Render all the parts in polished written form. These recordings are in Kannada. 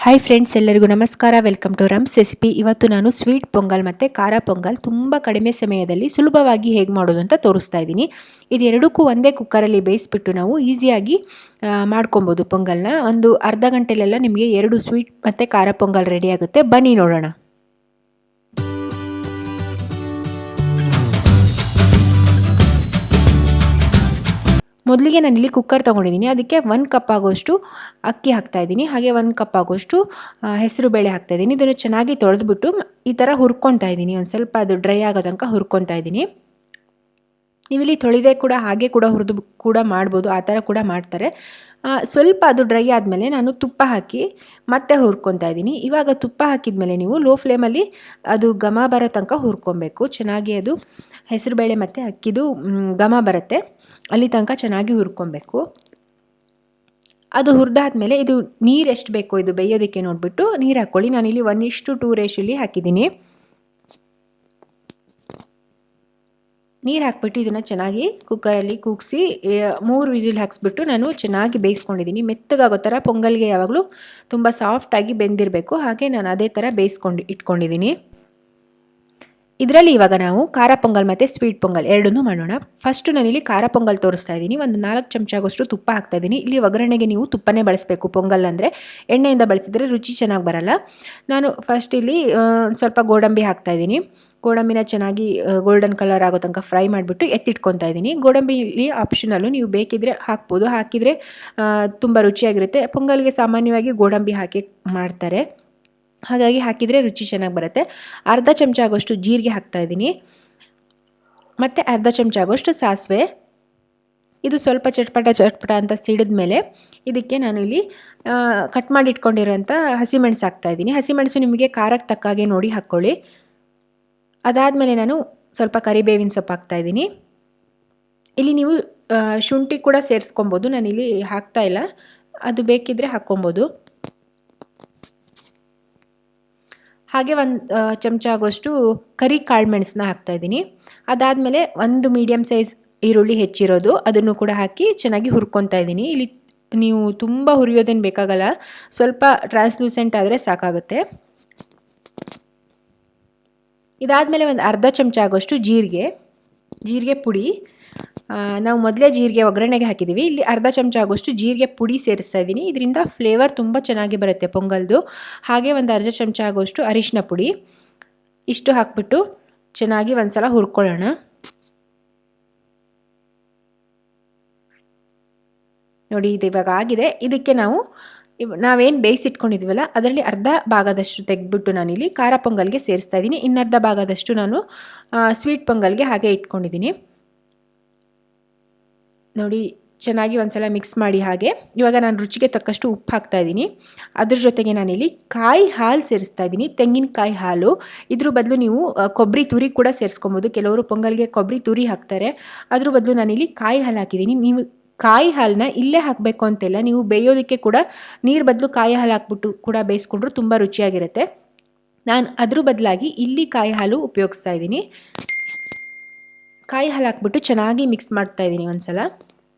ಹಾಯ್ ಫ್ರೆಂಡ್ಸ್, ಎಲ್ಲರಿಗೂ ನಮಸ್ಕಾರ. ವೆಲ್ಕಮ್ ಟು ರಮ್ಸ್ ರೆಸಿಪಿ. ಇವತ್ತು ನಾನು ಸ್ವೀಟ್ ಪೊಂಗಲ್ ಮತ್ತು ಖಾರ ಪೊಂಗಲ್ ತುಂಬ ಕಡಿಮೆ ಸಮಯದಲ್ಲಿ ಸುಲಭವಾಗಿ ಹೇಗೆ ಮಾಡೋದು ಅಂತ ತೋರಿಸ್ತಾ ಇದ್ದೀನಿ. ಇದು ಎರಡಕ್ಕೂ ಒಂದೇ ಕುಕ್ಕರಲ್ಲಿ ಬೇಯಿಸ್ಬಿಟ್ಟು ನಾವು ಈಸಿಯಾಗಿ ಮಾಡ್ಕೊಬೋದು. ಪೊಂಗಲ್ನ ಒಂದು ಅರ್ಧ ಗಂಟೆಲೆಲ್ಲ ನಿಮಗೆ 2 ಸ್ವೀಟ್ ಮತ್ತು ಖಾರ ಪೊಂಗಲ್ ರೆಡಿ ಆಗುತ್ತೆ. ಬನ್ನಿ ನೋಡೋಣ. ಮೊದಲಿಗೆ ನಾನಿಲ್ಲಿ ಕುಕ್ಕರ್ ತೊಗೊಂಡಿದ್ದೀನಿ. ಅದಕ್ಕೆ 1 ಕಪ್ ಆಗೋಷ್ಟು ಅಕ್ಕಿ ಹಾಕ್ತಾಯಿದ್ದೀನಿ. ಹಾಗೆ 1 ಕಪ್ ಆಗೋಷ್ಟು ಹೆಸರು ಬೇಳೆ ಹಾಕ್ತಾಯಿದ್ದೀನಿ. ಇದನ್ನು ಚೆನ್ನಾಗಿ ತೊಳೆದ್ಬಿಟ್ಟು ಈ ಥರ ಹುರ್ಕೊತಾ ಇದ್ದೀನಿ. ಒಂದು ಸ್ವಲ್ಪ ಅದು ಡ್ರೈ ಆಗೋ ತನಕ ಹುರ್ಕೊತಾ ಇದ್ದೀನಿ. ನೀವಿಲ್ಲಿ ತೊಳೆದೇ ಕೂಡ ಹಾಗೆ ಕೂಡ ಹುರಿದು ಕೂಡ ಮಾಡ್ಬೋದು, ಆ ಥರ ಕೂಡ ಮಾಡ್ತಾರೆ. ಸ್ವಲ್ಪ ಅದು ಡ್ರೈ ಆದಮೇಲೆ ನಾನು ತುಪ್ಪ ಹಾಕಿ ಮತ್ತೆ ಹುರ್ಕೊತಾ ಇದ್ದೀನಿ. ಇವಾಗ ತುಪ್ಪ ಹಾಕಿದ ಮೇಲೆ ನೀವು ಲೋ ಫ್ಲೇಮಲ್ಲಿ ಅದು ಘಮ ಬರೋ ತನಕ ಹುರ್ಕೊಬೇಕು. ಚೆನ್ನಾಗಿ ಅದು ಹೆಸರುಬೇಳೆ ಮತ್ತು ಅಕ್ಕಿದು ಘಮ ಬರುತ್ತೆ, ಅಲ್ಲಿ ತನಕ ಚೆನ್ನಾಗಿ ಹುರ್ಕೊಬೇಕು. ಅದು ಹುರಿದಾದ್ಮೇಲೆ ಇದು ನೀರು ಎಷ್ಟು ಬೇಕೋ ಇದು ಬೇಯೋದಕ್ಕೆ ನೋಡಿಬಿಟ್ಟು ನೀರು ಹಾಕ್ಕೊಳ್ಳಿ. ನಾನಿಲ್ಲಿ 1:2 ರೇಷಿಯೋಲಿ ಹಾಕಿದ್ದೀನಿ. ನೀರು ಹಾಕ್ಬಿಟ್ಟು ಇದನ್ನು ಚೆನ್ನಾಗಿ ಕುಕ್ಕರಲ್ಲಿ ಕೂಗಿಸಿ 3 ವಿಸಿಲ್ ಹಾಕ್ಸ್ಬಿಟ್ಟು ನಾನು ಚೆನ್ನಾಗಿ ಬೇಯಿಸ್ಕೊಂಡಿದ್ದೀನಿ. ಮೆತ್ತಗಾಗೋ ಥರ ಪೊಂಗಲ್ಗೆ ಯಾವಾಗಲೂ ತುಂಬ ಸಾಫ್ಟಾಗಿ ಬೆಂದಿರಬೇಕು. ಹಾಗೆ ನಾನು ಅದೇ ಥರ ಇಟ್ಕೊಂಡಿದ್ದೀನಿ. ಇದರಲ್ಲಿ ಇವಾಗ ನಾವು ಖಾರ ಪೊಂಗಲ್ ಮತ್ತು ಸ್ವೀಟ್ ಪೊಂಗಲ್ ಎರಡನ್ನೂ ಮಾಡೋಣ. ಫಸ್ಟು ನಾನಿಲ್ಲಿ ಖಾರ ಪೊಂಗಲ್ ತೋರಿಸ್ತಾ ಇದ್ದೀನಿ. ಒಂದು 4 ಚಮಚ ಆಗೋಷ್ಟು ತುಪ್ಪ ಹಾಕ್ತಾಯಿದ್ದೀನಿ. ಇಲ್ಲಿ ಒಗ್ಗರಣೆಗೆ ನೀವು ತುಪ್ಪನೇ ಬಳಸಬೇಕು. ಪೊಂಗಲ್ ಅಂದರೆ ಎಣ್ಣೆಯಿಂದ ಬಳಸಿದರೆ ರುಚಿ ಚೆನ್ನಾಗಿ ಬರಲ್ಲ. ನಾನು ಫಸ್ಟ್ ಇಲ್ಲಿ ಸ್ವಲ್ಪ ಗೋಡಂಬಿ ಹಾಕ್ತಾಯಿದ್ದೀನಿ. ಗೋಡಂಬಿನ ಚೆನ್ನಾಗಿ ಗೋಲ್ಡನ್ ಕಲರ್ ಆಗೋ ತನಕ ಫ್ರೈ ಮಾಡಿಬಿಟ್ಟು ಎತ್ತಿಟ್ಕೊತಾ ಇದ್ದೀನಿ. ಗೋಡಂಬಿ ಇಲ್ಲಿ ಆಪ್ಷನಲ್ಲು, ನೀವು ಬೇಕಿದ್ರೆ ಹಾಕ್ಬೋದು, ಹಾಕಿದರೆ ತುಂಬ ರುಚಿಯಾಗಿರುತ್ತೆ. ಪೊಂಗಲ್ಗೆ ಸಾಮಾನ್ಯವಾಗಿ ಗೋಡಂಬಿ ಹಾಕಿ ಮಾಡ್ತಾರೆ, ಹಾಗಾಗಿ ಹಾಕಿದರೆ ರುಚಿ ಚೆನ್ನಾಗಿ ಬರುತ್ತೆ. ಅರ್ಧ ಚಮಚ ಆಗೋಷ್ಟು ಜೀರಿಗೆ ಹಾಕ್ತಾಯಿದ್ದೀನಿ ಮತ್ತು ಅರ್ಧ ಚಮಚ ಆಗೋಷ್ಟು ಸಾಸಿವೆ. ಇದು ಸ್ವಲ್ಪ ಚಟ್ಪಟ ಅಂತ ಸಿಡಿದ ಮೇಲೆ ಇದಕ್ಕೆ ನಾನು ಇಲ್ಲಿ ಕಟ್ ಮಾಡಿ ಇಟ್ಕೊಂಡಿರೋಂಥ ಹಸಿಮೆಣಸು ಹಾಕ್ತಾಯಿದ್ದೀನಿ. ಹಸಿಮೆಣಸು ನಿಮಗೆ ಖಾರಕ್ಕೆ ತಕ್ಕಾಗೆ ನೋಡಿ ಹಾಕ್ಕೊಳ್ಳಿ. ಅದಾದಮೇಲೆ ನಾನು ಸ್ವಲ್ಪ ಕರಿಬೇವಿನ ಸೊಪ್ಪು ಹಾಕ್ತಾಯಿದ್ದೀನಿ. ಇಲ್ಲಿ ನೀವು ಶುಂಠಿ ಕೂಡ ಸೇರಿಸ್ಕೊಬೋದು, ನಾನಿಲ್ಲಿ ಹಾಕ್ತಾಯಿಲ್ಲ, ಅದು ಬೇಕಿದ್ದರೆ ಹಾಕ್ಕೊಬೋದು. ಹಾಗೆ 1 ಚಮಚ ಆಗೋಷ್ಟು ಕರಿ ಕಾಳು ಮೆಣಸನ್ನ ಹಾಕ್ತಾಯಿದ್ದೀನಿ. ಅದಾದಮೇಲೆ 1 ಮೀಡಿಯಮ್ ಸೈಜ್ ಈರುಳ್ಳಿ ಹೆಚ್ಚಿರೋದು ಅದನ್ನು ಕೂಡ ಹಾಕಿ ಚೆನ್ನಾಗಿ ಹುರ್ಕೊತಾ ಇದ್ದೀನಿ. ಇಲ್ಲಿ ನೀವು ತುಂಬ ಹುರಿಯೋದೇನು ಬೇಕಾಗಲ್ಲ, ಸ್ವಲ್ಪ ಟ್ರಾನ್ಸ್ಲೂಸೆಂಟ್ ಆದರೆ ಸಾಕಾಗುತ್ತೆ. ಇದಾದಮೇಲೆ ಒಂದು ಅರ್ಧ ಚಮಚ ಆಗೋಷ್ಟು ಜೀರಿಗೆ ಪುಡಿ. ನಾವು ಮೊದಲೇ ಜೀರಿಗೆ ಒಗ್ಗರಣೆಗೆ ಹಾಕಿದ್ದೀವಿ. ಇಲ್ಲಿ ಅರ್ಧ ಚಮಚ ಆಗೋಷ್ಟು ಜೀರಿಗೆ ಪುಡಿ ಸೇರಿಸ್ತಾ ಇದ್ದೀನಿ. ಇದರಿಂದ ಫ್ಲೇವರ್ ತುಂಬ ಚೆನ್ನಾಗಿ ಬರುತ್ತೆ ಪೊಂಗಲ್ದು. ಹಾಗೆ ಒಂದು ಅರ್ಧ ಚಮಚ ಆಗೋಷ್ಟು ಅರಿಶಿನ ಪುಡಿ. ಇಷ್ಟು ಹಾಕ್ಬಿಟ್ಟು ಚೆನ್ನಾಗಿ ಒಂದು ಸಲ ಹುರ್ಕೊಳ್ಳೋಣ. ನೋಡಿ, ಇದು ಇವಾಗ ಆಗಿದೆ. ಇದಕ್ಕೆ ನಾವೇನು ಬೇಯಿಸಿಟ್ಕೊಂಡಿದ್ದೀವಲ್ಲ ಅದರಲ್ಲಿ ಅರ್ಧ ಭಾಗದಷ್ಟು ತೆಗೆದ್ಬಿಟ್ಟು ನಾನಿಲ್ಲಿ ಖಾರ ಪೊಂಗಲ್ಗೆ ಸೇರಿಸ್ತಾ ಇದ್ದೀನಿ. ಇನ್ನರ್ಧ ಭಾಗದಷ್ಟು ನಾನು ಸ್ವೀಟ್ ಪೊಂಗಲ್ಗೆ ಹಾಗೆ ಇಟ್ಕೊಂಡಿದ್ದೀನಿ. ನೋಡಿ, ಚೆನ್ನಾಗಿ ಒಂದು ಸಲ ಮಿಕ್ಸ್ ಮಾಡಿ. ಹಾಗೆ ಇವಾಗ ನಾನು ರುಚಿಗೆ ತಕ್ಕಷ್ಟು ಉಪ್ಪು ಹಾಕ್ತಾಯಿದ್ದೀನಿ. ಅದ್ರ ಜೊತೆಗೆ ನಾನಿಲ್ಲಿ ಕಾಯಿ ಹಾಲು ಸೇರಿಸ್ತಾ ಇದ್ದೀನಿ, ತೆಂಗಿನಕಾಯಿ ಹಾಲು. ಇದ್ರ ಬದಲು ನೀವು ಕೊಬ್ಬರಿ ತುರಿ ಕೂಡ ಸೇರಿಸ್ಕೊಬೋದು. ಕೆಲವರು ಪೊಂಗಲ್ಗೆ ಕೊಬ್ಬರಿ ತುರಿ ಹಾಕ್ತಾರೆ, ಅದ್ರ ಬದಲು ನಾನಿಲ್ಲಿ ಕಾಯಿ ಹಾಲು ಹಾಕಿದ್ದೀನಿ. ನೀವು ಕಾಯಿ ಹಾಲನ್ನ ಇಲ್ಲೇ ಹಾಕಬೇಕು ಅಂತೆಲ್ಲ, ನೀವು ಬೇಯೋದಕ್ಕೆ ಕೂಡ ನೀರು ಬದಲು ಕಾಯಿ ಹಾಲು ಹಾಕ್ಬಿಟ್ಟು ಕೂಡ ಬೇಯಿಸ್ಕೊಂಡ್ರು ತುಂಬ ರುಚಿಯಾಗಿರುತ್ತೆ. ನಾನು ಅದ್ರ ಬದಲಾಗಿ ಇಲ್ಲಿ ಕಾಯಿ ಹಾಲು ಉಪಯೋಗಿಸ್ತಾ ಇದ್ದೀನಿ. ಕಾಯಿ ಹಾಲು ಹಾಕ್ಬಿಟ್ಟು ಚೆನ್ನಾಗಿ ಮಿಕ್ಸ್ ಮಾಡ್ತಾಯಿದ್ದೀನಿ ಒಂದು ಸಲ.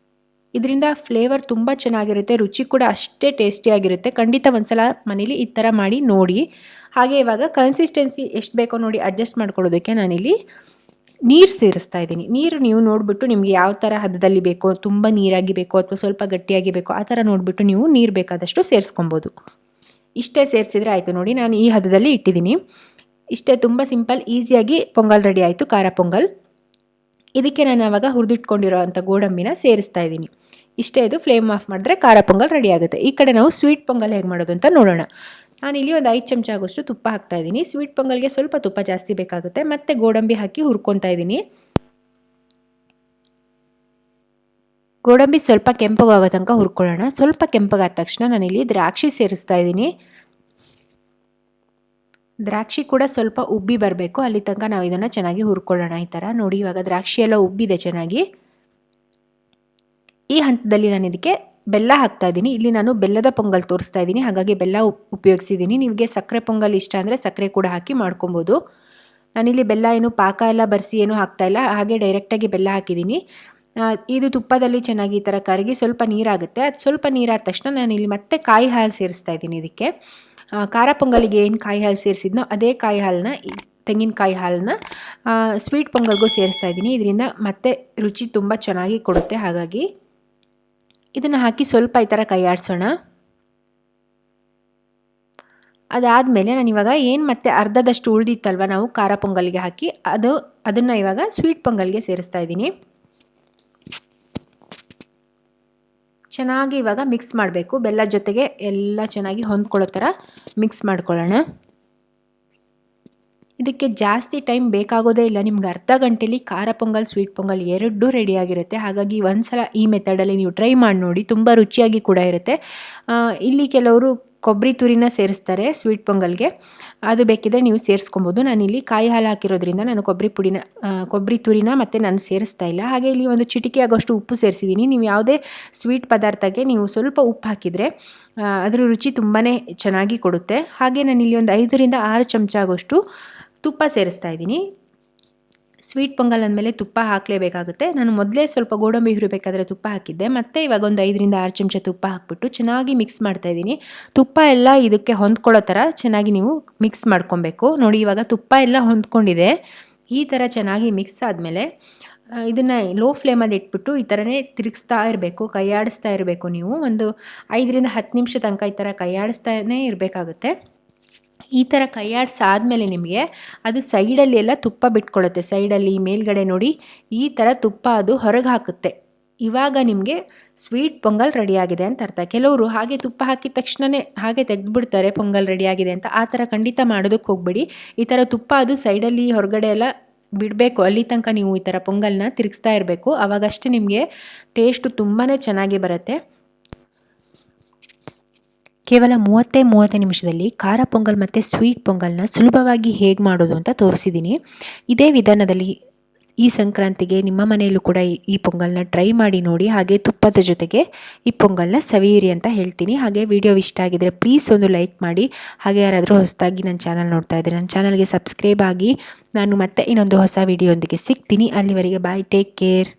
ಇದರಿಂದ ಫ್ಲೇವರ್ ತುಂಬ ಚೆನ್ನಾಗಿರುತ್ತೆ, ರುಚಿ ಕೂಡ ಅಷ್ಟೇ ಟೇಸ್ಟಿಯಾಗಿರುತ್ತೆ. ಖಂಡಿತ ಒಂದು ಸಲ ಮನೇಲಿ ಈ ಥರ ಮಾಡಿ ನೋಡಿ. ಹಾಗೆ ಇವಾಗ ಕನ್ಸಿಸ್ಟೆನ್ಸಿ ಎಷ್ಟು ಬೇಕೋ ನೋಡಿ ಅಡ್ಜಸ್ಟ್ ಮಾಡ್ಕೊಳ್ಳೋದಕ್ಕೆ ನಾನಿಲ್ಲಿ ನೀರು ಸೇರಿಸ್ತಾ ಇದ್ದೀನಿ. ನೀರು ನೀವು ನೋಡಿಬಿಟ್ಟು ನಿಮಗೆ ಯಾವ ಥರ ಹದದಲ್ಲಿ ಬೇಕೋ, ತುಂಬ ನೀರಾಗಿ ಬೇಕೋ ಅಥವಾ ಸ್ವಲ್ಪ ಗಟ್ಟಿಯಾಗಿ ಬೇಕೋ ಆ ಥರ ನೋಡಿಬಿಟ್ಟು ನೀವು ನೀರು ಬೇಕಾದಷ್ಟು ಸೇರಿಸ್ಕೊಬೋದು. ಇಷ್ಟೇ ಸೇರಿಸಿದ್ರೆ ಆಯಿತು. ನೋಡಿ, ನಾನು ಈ ಹದದಲ್ಲಿ ಇಟ್ಟಿದ್ದೀನಿ. ಇಷ್ಟೇ, ತುಂಬ ಸಿಂಪಲ್, ಈಸಿಯಾಗಿ ಪೊಂಗಲ್ ರೆಡಿ ಆಯಿತು, ಖಾರ ಪೊಂಗಲ್. ಇದಕ್ಕೆ ನಾನು ಆವಾಗ ಹುರಿದಿಟ್ಕೊಂಡಿರೋ ಅಂಥ ಗೋಡಂಬಿನ ಸೇರಿಸ್ತಾ ಇದ್ದೀನಿ. ಇಷ್ಟೇ, ಇದು ಫ್ಲೇಮ್ ಆಫ್ ಮಾಡಿದ್ರೆ ಖಾರ ಪೊಂಗಲ್ ರೆಡಿ ಆಗುತ್ತೆ. ಈ ಕಡೆ ನಾವು ಸ್ವೀಟ್ ಪೊಂಗಲ್ ಹೇಗೆ ಮಾಡೋದು ಅಂತ ನೋಡೋಣ. ನಾನಿಲ್ಲಿ ಒಂದು 5 ಚಮಚ ಆಗೋಷ್ಟು ತುಪ್ಪ ಹಾಕ್ತಾಯಿದ್ದೀನಿ. ಸ್ವೀಟ್ ಪೊಂಗಲ್ಗೆ ಸ್ವಲ್ಪ ತುಪ್ಪ ಜಾಸ್ತಿ ಬೇಕಾಗುತ್ತೆ. ಮತ್ತು ಗೋಡಂಬಿ ಹಾಕಿ ಹುರ್ಕೊತಾ ಇದ್ದೀನಿ. ಗೋಡಂಬಿ ಸ್ವಲ್ಪ ಕೆಂಪಗಾಗೋ ತನಕ ಹುರ್ಕೊಳ್ಳೋಣ. ಸ್ವಲ್ಪ ಕೆಂಪಗಾದ ತಕ್ಷಣ ನಾನಿಲ್ಲಿ ದ್ರಾಕ್ಷಿ ಸೇರಿಸ್ತಾ ಇದ್ದೀನಿ. ದ್ರಾಕ್ಷಿ ಕೂಡ ಸ್ವಲ್ಪ ಉಬ್ಬಿ ಬರಬೇಕು, ಅಲ್ಲಿ ತನಕ ನಾವು ಇದನ್ನು ಚೆನ್ನಾಗಿ ಹುರ್ಕೊಳ್ಳೋಣ. ಈ ಥರ ನೋಡಿ, ಇವಾಗ ದ್ರಾಕ್ಷಿ ಎಲ್ಲ ಉಬ್ಬಿದೆ ಚೆನ್ನಾಗಿ. ಈ ಹಂತದಲ್ಲಿ ನಾನು ಇದಕ್ಕೆ ಬೆಲ್ಲ ಹಾಕ್ತಾ ಇದ್ದೀನಿ. ಇಲ್ಲಿ ನಾನು ಬೆಲ್ಲದ ಪೊಂಗಲ್ ತೋರಿಸ್ತಾ ಇದ್ದೀನಿ, ಹಾಗಾಗಿ ಬೆಲ್ಲ ಉಪಯೋಗಿಸಿದ್ದೀನಿ. ನಿಮಗೆ ಸಕ್ಕರೆ ಪೊಂಗಲ್ ಇಷ್ಟ ಅಂದರೆ ಸಕ್ಕರೆ ಕೂಡ ಹಾಕಿ ಮಾಡ್ಕೊಬೋದು. ನಾನಿಲ್ಲಿ ಬೆಲ್ಲ ಏನು ಪಾಕ ಎಲ್ಲ ಬರೆಸಿ ಏನು ಹಾಕ್ತಾಯಿಲ್ಲ, ಹಾಗೆ ಡೈರೆಕ್ಟಾಗಿ ಬೆಲ್ಲ ಹಾಕಿದ್ದೀನಿ. ಇದು ತುಪ್ಪದಲ್ಲಿ ಚೆನ್ನಾಗಿ ಈ ಥರ ಕರಗಿ ಸ್ವಲ್ಪ ನೀರಾಗುತ್ತೆ. ಅದು ಸ್ವಲ್ಪ ನೀರಾದ ತಕ್ಷಣ ನಾನು ಇಲ್ಲಿ ಮತ್ತೆ ಕಾಯಿ ಹಾಲು ಸೇರಿಸ್ತಾ ಇದ್ದೀನಿ ಇದಕ್ಕೆ. ಖಾರ ಪೊಂಗಲಿಗೆ ಏನು ಕಾಯಿ ಹಾಲು ಸೇರಿಸಿದ್ನೋ ಅದೇ ಕಾಯಿ ಹಾಲನ್ನ, ತೆಂಗಿನಕಾಯಿ ಹಾಲನ್ನ ಸ್ವೀಟ್ ಪೊಂಗಲ್ಗೂ ಸೇರಿಸ್ತಾ ಇದ್ದೀನಿ. ಇದರಿಂದ ಮತ್ತೆ ರುಚಿ ತುಂಬ ಚೆನ್ನಾಗಿ ಕೊಡುತ್ತೆ. ಹಾಗಾಗಿ ಇದನ್ನು ಹಾಕಿ ಸ್ವಲ್ಪ ಈ ಥರ ಕೈ ಆಡಿಸೋಣ. ಅದಾದಮೇಲೆ ನಾನು ಇವಾಗ ಏನು ಮತ್ತೆ ಅರ್ಧದಷ್ಟು ಉಳಿದಿತ್ತಲ್ವ ನಾವು ಖಾರ ಪೊಂಗಲ್ಗೆ ಹಾಕಿ, ಅದನ್ನು ಇವಾಗ ಸ್ವೀಟ್ ಪೊಂಗಲ್ಗೆ ಸೇರಿಸ್ತಾ ಇದ್ದೀನಿ. ಚೆನ್ನಾಗಿ ಇವಾಗ ಮಿಕ್ಸ್ ಮಾಡಬೇಕು. ಬೆಲ್ಲ ಜೊತೆಗೆ ಎಲ್ಲ ಚೆನ್ನಾಗಿ ಹೊಂದ್ಕೊಳ್ಳೋ ಥರ ಮಿಕ್ಸ್ ಮಾಡ್ಕೊಳ್ಳೋಣ. ಇದಕ್ಕೆ ಜಾಸ್ತಿ ಟೈಮ್ ಬೇಕಾಗೋದೇ ಇಲ್ಲ. ನಿಮ್ಗೆ ಅರ್ಧ ಗಂಟೆಯಲ್ಲಿ ಖಾರ ಪೊಂಗಲ್ ಸ್ವೀಟ್ ಪೊಂಗಲ್ ಎರಡೂ ರೆಡಿಯಾಗಿರುತ್ತೆ. ಹಾಗಾಗಿ ಒಂದ್ಸಲ ಈ ಮೆಥಡಲ್ಲಿ ನೀವು ಟ್ರೈ ಮಾಡಿ ನೋಡಿ, ತುಂಬ ರುಚಿಯಾಗಿ ಕೂಡ ಇರುತ್ತೆ. ಇಲ್ಲಿ ಕೆಲವರು ಕೊಬ್ಬರಿ ತುರಿನ ಸೇರಿಸ್ತಾರೆ ಸ್ವೀಟ್ ಪೊಂಗಲ್ಗೆ, ಅದು ಬೇಕಿದ್ರೆ ನೀವು ಸೇರಿಸ್ಕೊಬೋದು. ನಾನಿಲ್ಲಿ ಕಾಯಿ ಹಾಲು ಹಾಕಿರೋದ್ರಿಂದ ನಾನು ಕೊಬ್ಬರಿ ತುರಿನ ಮತ್ತು ನಾನು ಸೇರಿಸ್ತಾ ಇಲ್ಲ. ಹಾಗೆ ಇಲ್ಲಿ ಒಂದು ಚಿಟಿಕೆ ಆಗೋಷ್ಟು ಉಪ್ಪು ಸೇರಿಸಿದ್ದೀನಿ. ನೀವು ಯಾವುದೇ ಸ್ವೀಟ್ ಪದಾರ್ಥಕ್ಕೆ ನೀವು ಸ್ವಲ್ಪ ಉಪ್ಪು ಹಾಕಿದರೆ ಅದರ ರುಚಿ ತುಂಬಾ ಚೆನ್ನಾಗಿ ಕೊಡುತ್ತೆ. ಹಾಗೆ ನಾನಿಲ್ಲಿ ಒಂದು 5ರಿಂದ 6 ಚಮಚ ಆಗೋಷ್ಟು ತುಪ್ಪ ಸೇರಿಸ್ತಾ ಇದ್ದೀನಿ. ಸ್ವೀಟ್ ಪೊಂಗಲ್ ಅಂದಮೇಲೆ ತುಪ್ಪ ಹಾಕಲೇಬೇಕಾಗುತ್ತೆ. ನಾನು ಮೊದಲೇ ಸ್ವಲ್ಪ ಗೋಡಂಬಿ ಹುರಿಬೇಕಾದ್ರೆ ತುಪ್ಪ ಹಾಕಿದ್ದೆ, ಮತ್ತು ಇವಾಗ ಒಂದು 5ರಿಂದ 6 ಚಮಚ ತುಪ್ಪ ಹಾಕ್ಬಿಟ್ಟು ಚೆನ್ನಾಗಿ ಮಿಕ್ಸ್ ಮಾಡ್ತಾಯಿದ್ದೀನಿ. ತುಪ್ಪ ಎಲ್ಲ ಇದಕ್ಕೆ ಹೊಂದ್ಕೊಳ್ಳೋ ಥರ ಚೆನ್ನಾಗಿ ನೀವು ಮಿಕ್ಸ್ ಮಾಡ್ಕೊಬೇಕು. ನೋಡಿ, ಇವಾಗ ತುಪ್ಪ ಎಲ್ಲ ಹೊಂದ್ಕೊಂಡಿದೆ. ಈ ಥರ ಚೆನ್ನಾಗಿ ಮಿಕ್ಸ್ ಆದಮೇಲೆ ಇದನ್ನು ಲೋ ಫ್ಲೇಮಲ್ಲಿ ಇಟ್ಬಿಟ್ಟು ಈ ಥರನೇ ತಿರುಗಿಸ್ತಾ ಇರಬೇಕು, ಕೈ ಆಡಿಸ್ತಾ ಇರಬೇಕು. ನೀವು ಒಂದು 5ರಿಂದ 10 ನಿಮಿಷ ತನಕ ಈ ಥರ ಕೈ ಆಡಿಸ್ತಾನೇ ಇರಬೇಕಾಗುತ್ತೆ. ಈ ಥರ ಕೈ ಆಡಿಸಾದ್ಮೇಲೆ ನಿಮಗೆ ಅದು ಸೈಡಲ್ಲಿ ಎಲ್ಲ ತುಪ್ಪ ಬಿಟ್ಕೊಳ್ಳುತ್ತೆ. ಸೈಡಲ್ಲಿ ಮೇಲ್ಗಡೆ ನೋಡಿ, ಈ ಥರ ತುಪ್ಪ ಅದು ಹೊರಗೆ ಹಾಕುತ್ತೆ. ಇವಾಗ ನಿಮಗೆ ಸ್ವೀಟ್ ಪೊಂಗಲ್ ರೆಡಿಯಾಗಿದೆ ಅಂತ ಅರ್ಥ. ಕೆಲವರು ಹಾಗೆ ತುಪ್ಪ ಹಾಕಿದ ತಕ್ಷಣವೇ ಹಾಗೆ ತೆಗೆದುಬಿಡ್ತಾರೆ ಪೊಂಗಲ್ ರೆಡಿಯಾಗಿದೆ ಅಂತ. ಆ ಥರ ಖಂಡಿತ ಮಾಡೋದಕ್ಕೆ ಹೋಗಬೇಡಿ. ಈ ಥರ ತುಪ್ಪ ಅದು ಸೈಡಲ್ಲಿ ಹೊರಗಡೆ ಎಲ್ಲ ಬಿಡಬೇಕು. ಅಲ್ಲಿ ತನಕ ನೀವು ಈ ಥರ ಪೊಂಗಲ್ನ ತಿರುಗಿಸ್ತಾ ಇರಬೇಕು. ಆವಾಗಷ್ಟೇ ನಿಮಗೆ ಟೇಸ್ಟು ತುಂಬಾ ಚೆನ್ನಾಗಿ ಬರುತ್ತೆ. ಕೇವಲ 30 ನಿಮಿಷದಲ್ಲಿ ಖಾರ ಪೊಂಗಲ್ ಮತ್ತು ಸ್ವೀಟ್ ಪೊಂಗಲ್ನ ಸುಲಭವಾಗಿ ಹೇಗೆ ಮಾಡೋದು ಅಂತ ತೋರಿಸಿದ್ದೀನಿ. ಇದೇ ವಿಧಾನದಲ್ಲಿ ಈ ಸಂಕ್ರಾಂತಿಗೆ ನಿಮ್ಮ ಮನೆಯಲ್ಲೂ ಕೂಡ ಈ ಪೊಂಗಲ್ನ ಟ್ರೈ ಮಾಡಿ ನೋಡಿ. ಹಾಗೆ ತುಪ್ಪದ ಜೊತೆಗೆ ಈ ಪೊಂಗಲ್ನ ಸವಿಯಿರಿ ಅಂತ ಹೇಳ್ತೀನಿ. ಹಾಗೆ ವಿಡಿಯೋ ಇಷ್ಟ ಆಗಿದರೆ ಪ್ಲೀಸ್ ಒಂದು ಲೈಕ್ ಮಾಡಿ. ಹಾಗೆ ಯಾರಾದರೂ ಹೊಸದಾಗಿ ನನ್ನ ಚಾನಲ್ ನೋಡ್ತಾ ಇದ್ದರೆ ನನ್ನ ಚಾನಲ್ಗೆ ಸಬ್ಸ್ಕ್ರೈಬ್ ಆಗಿ. ನಾನು ಮತ್ತೆ ಇನ್ನೊಂದು ಹೊಸ ವಿಡಿಯೋದೊಂದಿಗೆ ಸಿಗ್ತೀನಿ. ಅಲ್ಲಿವರೆಗೆ ಬಾಯ್, ಟೇಕ್ ಕೇರ್.